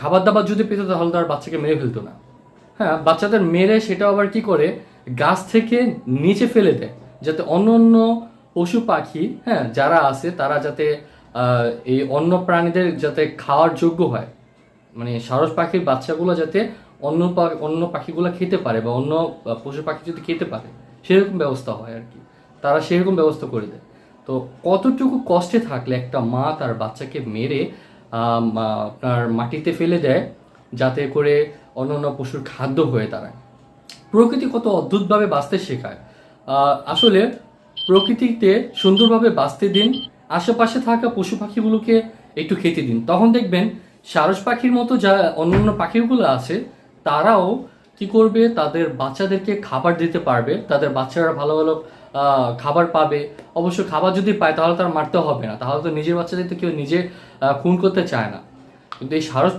খাবার দাবার যদি পেতো তাহলে তার বাচ্চাকে মেরে ফেলতো না। হ্যাঁ, বাচ্চাদের মেরে সেটা আবার কি করে গাছ থেকে নিচে ফেলে দেয়, যাতে অন্য অন্য পশু পাখি, হ্যাঁ, যারা আছে তারা যাতে এই অন্য প্রাণীদের যাতে খাওয়ার যোগ্য হয়, মানে সারস পাখির বাচ্চাগুলো যাতে অন্য পাখিগুলো খেতে পারে বা অন্য পশু পাখি যদি খেতে পারে সেরকম ব্যবস্থা হয় আর কি। তারা সেরকম ব্যবস্থা করে দেয়। তো কতটুকু কষ্টে থাকলে একটা মা তার বাচ্চাকে মেরে আপনার মাটিতে ফেলে দেয় যাতে করে অন্যান্য পশুর খাদ্য হয়ে দাঁড়ায়। প্রকৃতি কত অদ্ভুতভাবে বাঁচতে শেখায়। আসলে প্রকৃতিতে সুন্দরভাবে বাঁচতে দিন, আশেপাশে থাকা পশু পাখিগুলোকে একটু খেতে দিন, তখন দেখবেন সারস পাখির মতো যা অন্যান্য পাখিগুলো আছে তারাও কি করবে, তাদের বাচ্চাদেরকে খাবার দিতে পারবে, তাদের বাচ্চারা ভালো ভালো খাবার পাবে। অবশ্য খাবার যদি পায় তাহলে তার মারতে হবে না, তাহলে তো নিজের বাচ্চাদের তো কেউ নিজে খুন করতে চায় না। কিন্তু এই সারস